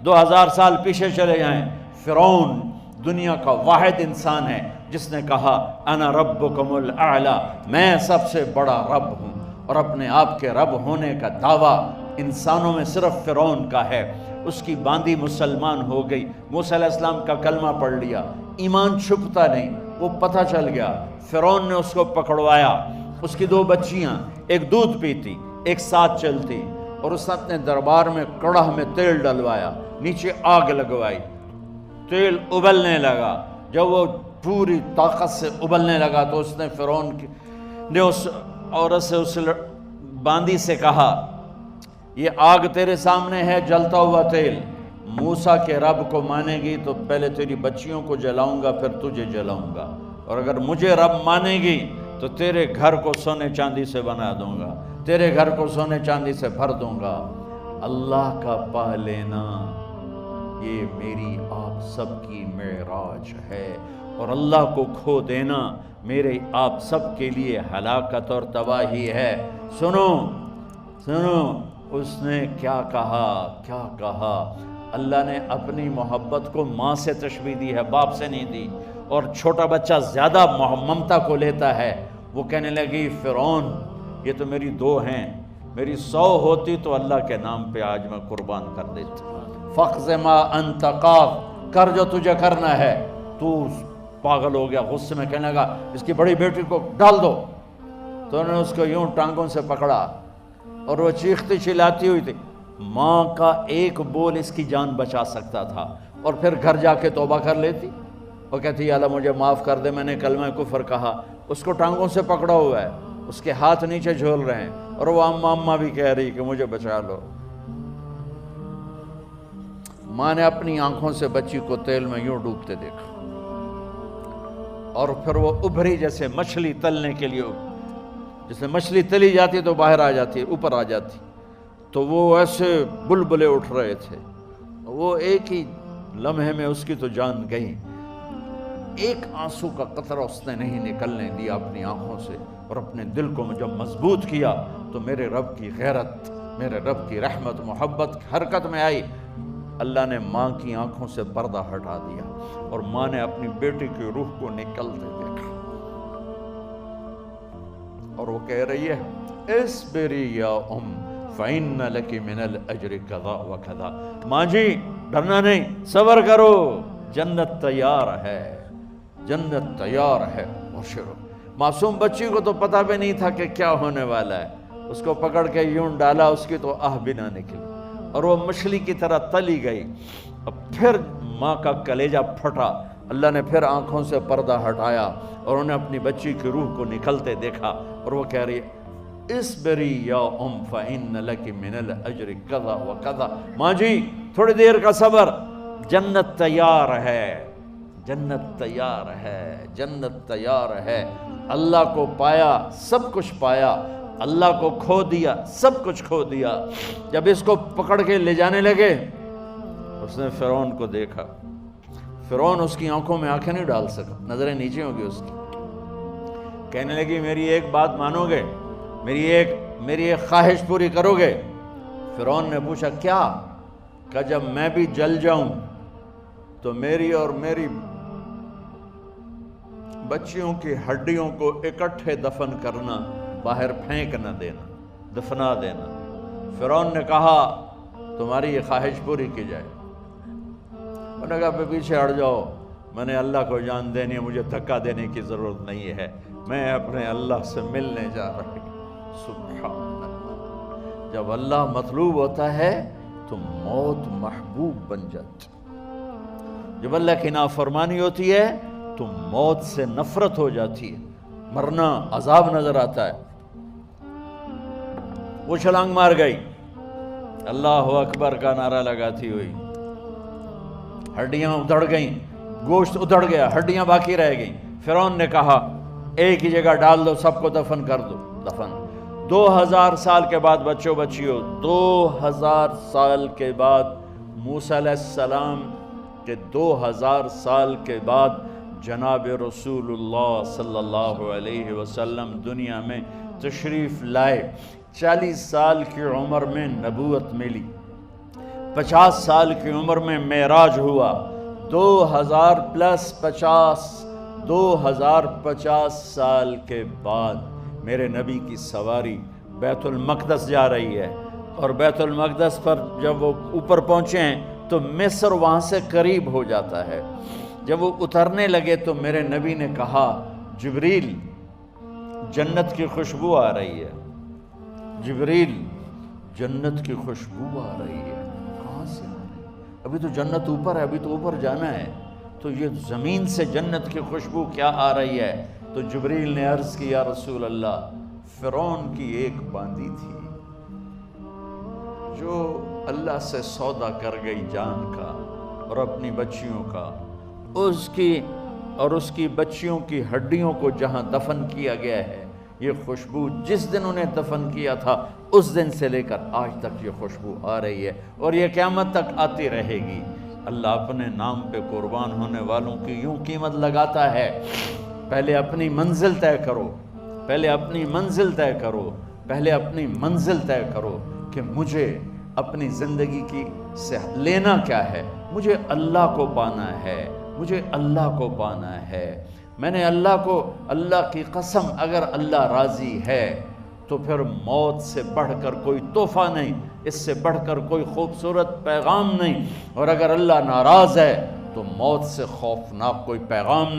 2000 سال پیچھے چلے جائیں، فرعون دنیا کا واحد انسان ہے جس نے کہا انا ربکم الاعلی، میں سب سے بڑا رب ہوں، اور اپنے آپ کے رب ہونے کا دعویٰ انسانوں میں صرف فرعون کا ہے۔ اس کی باندی مسلمان ہو گئی، موسیٰ علیہ السلام کا کلمہ پڑھ لیا، ایمان چھپتا نہیں، وہ پتہ چل گیا، فرعون نے اس کو پکڑوایا۔ اس کی 2 بچیاں، ایک دودھ پیتی ایک ساتھ چلتی، اور اس نے اپنے دربار میں کڑاہ میں تیل ڈلوایا، نیچے آگ لگوائی، تیل ابلنے لگا۔ جب وہ پوری طاقت سے ابلنے لگا تو اس نے فرعون نے اس عورت سے، اس باندی سے کہا یہ آگ تیرے سامنے ہے، جلتا ہوا تیل، موسیٰ کے رب کو مانے گی تو پہلے تیری بچیوں کو جلاؤں گا پھر تجھے جلاؤں گا، اور اگر مجھے رب مانے گی تو تیرے گھر کو سونے چاندی سے بنا دوں گا، تیرے گھر کو سونے چاندی سے بھر دوں گا۔ اللہ کا پا لینا یہ میری آپ سب کی معراج ہے، اور اللہ کو کھو دینا میرے آپ سب کے لیے ہلاکت اور تباہی ہے۔ سنو سنو اس نے کیا کہا۔ اللہ نے اپنی محبت کو ماں سے تشبیہ دی ہے، باپ سے نہیں دی، اور چھوٹا بچہ زیادہ ممتا کو لیتا ہے۔ وہ کہنے لگی فرعون یہ تو میری 2 ہیں، میری 100 ہوتی تو اللہ کے نام پہ آج میں قربان کر دیتی۔ فَقْضِ مَا أَنْتَ قَاضٍ، کر جو تجھے کرنا ہے۔ تو پاگل ہو گیا، غصے میں کہنے لگا اس کی بڑی بیٹی کو ڈال دو۔ تو انہوں نے اس کو یوں ٹانگوں سے پکڑا، اور وہ چیختی چلاتی ہوئی تھی۔ ماں کا ایک بول اس کی جان بچا سکتا تھا، اور پھر گھر جا کے توبہ کر لیتی، وہ کہتی اللہ مجھے معاف کر دے، میں نے کلمہ کفر کہا۔ اس کو ٹانگوں سے پکڑا ہوا ہے، اس کے ہاتھ نیچے جھول رہے ہیں، اور وہ اماں بھی کہہ رہی کہ مجھے بچا لو۔ ماں نے اپنی آنکھوں سے بچی کو تیل میں یوں ڈوبتے دیکھا، اور پھر وہ ابھری جیسے مچھلی تلنے کے لیے، جیسے مچھلی تلی جاتی تو باہر آ جاتی، اوپر آ جاتی، تو وہ ایسے بلبلے اٹھ رہے تھے۔ وہ ایک ہی لمحے میں اس کی تو جان گئی، ایک آنسو کا قطرہ اس نے نہیں نکلنے دیا اپنی آنکھوں سے، اور اپنے دل کو جب مضبوط کیا تو میرے رب کی غیرت، میرے رب کی رحمت محبت حرکت میں آئی۔ اللہ نے ماں کی آنکھوں سے پردہ ہٹا دیا، اور ماں نے اپنی بیٹی کی روح کو نکلتے دیکھا، اور وہ کہہ رہی ہے اصبری یا ام فإن لک من الأجر کذا وکذا، ماں جی ڈرنا نہیں، صبر کرو، جنت تیار ہے، جنت تیار ہے، مبشرو۔ معصوم بچی کو تو پتہ بھی نہیں تھا کہ کیا ہونے والا ہے، اس کو پکڑ کے یوں ڈالا، اس کی تو آہ بھی نہ نکلی، اور وہ مچھلی کی طرح تلی گئی۔ اب پھر ماں کا کلیجہ پھٹا، اللہ نے پھر آنکھوں سے پردہ ہٹایا، اور انہیں اپنی بچی کی روح کو نکلتے دیکھا، اور وہ کہہ رہی اصبری یا ام فإن لک من الأجر کذا وکذا، ماں جی تھوڑی دیر کا صبر، جنت تیار ہے، جنت تیار ہے، جنت تیار ہے۔ اللہ کو پایا سب کچھ پایا، اللہ کو کھو دیا سب کچھ کھو دیا۔ جب اس کو پکڑ کے لے جانے لگے، اس نے فرعون کو دیکھا، فرعون اس کی آنکھوں میں آنکھیں نہیں ڈال سکا، نظریں نیچے ہوں گی اس کی۔ کہنے لگی میری ایک بات مانو گے، میری ایک خواہش پوری کرو گے؟ فرعون نے پوچھا کیا؟ کہ جب میں بھی جل جاؤں تو میری اور میری بچیوں کی ہڈیوں کو اکٹھے دفن کرنا، باہر پھینک نہ دینا، دفنا دینا۔ فرعون نے کہا تمہاری یہ خواہش پوری کی جائے۔ انہوں نے کہا پیچھے ہٹ جاؤ، میں نے اللہ کو جان دینی ہے، مجھے دھکا دینے کی ضرورت نہیں ہے، میں اپنے اللہ سے ملنے جا رہا ہوں۔ سبحان اللہ، جب اللہ مطلوب ہوتا ہے تو موت محبوب بن جاتی، جب اللہ کی نافرمانی ہوتی ہے تو موت سے نفرت ہو جاتی ہے، مرنا عذاب نظر آتا ہے۔ وہ چھلانگ مار گئی، اللہ اکبر کا نعرہ لگاتی ہوئی، ہڈیاں ادھڑ گئیں، گوشت ادھڑ گیا، ہڈیاں باقی رہ گئیں۔ فرعون نے کہا ایک ہی جگہ ڈال دو، سب کو دفن کر دو۔ دفن 2000 سال کے بعد، بچوں بچیوں 2000 سال کے بعد، موسیٰ علیہ السلام کے 2000 سال کے بعد جناب رسول اللہ صلی اللہ علیہ وسلم دنیا میں تشریف لائے۔ 40 سال کی عمر میں نبوت ملی، 50 سال کی عمر میں معراج ہوا، 2050 سال کے بعد میرے نبی کی سواری بیت المقدس جا رہی ہے، اور بیت المقدس پر جب وہ اوپر پہنچے ہیں تو مصر وہاں سے قریب ہو جاتا ہے۔ جب وہ اترنے لگے تو میرے نبی نے کہا جبریل جنت کی خوشبو آ رہی ہے، جبریل جنت کی خوشبو آ رہی ہے، کہاں سے آ رہی ہے؟ ابھی تو جنت اوپر ہے، ابھی تو اوپر جانا ہے، تو یہ زمین سے جنت کی خوشبو کیا آ رہی ہے؟ تو جبریل نے عرض کی یا رسول اللہ، فرعون کی ایک باندی تھی جو اللہ سے سودا کر گئی جان کا اور اپنی بچیوں کا، اس کی بچیوں کی ہڈیوں کو جہاں دفن کیا گیا ہے، یہ خوشبو جس دن انہیں دفن کیا تھا اس دن سے لے کر آج تک یہ خوشبو آ رہی ہے، اور یہ قیامت تک آتی رہے گی۔ اللہ اپنے نام پہ قربان ہونے والوں کی یوں قیمت لگاتا ہے، پہلے اپنی منزل طے کرو، پہلے اپنی منزل طے کرو، پہلے اپنی منزل طے کرو کہ مجھے اپنی زندگی کی سے لینا کیا ہے، مجھے اللہ کو پانا ہے، مجھے اللہ کو پانا ہے۔ میں نے اللہ کی قسم، اگر اللہ راضی ہے تو پھر موت سے بڑھ کر کوئی تحفہ نہیں، اس سے بڑھ کر کوئی خوبصورت پیغام نہیں، اور اگر اللہ ناراض ہے تو موت سے خوفناک کوئی پیغام نہیں۔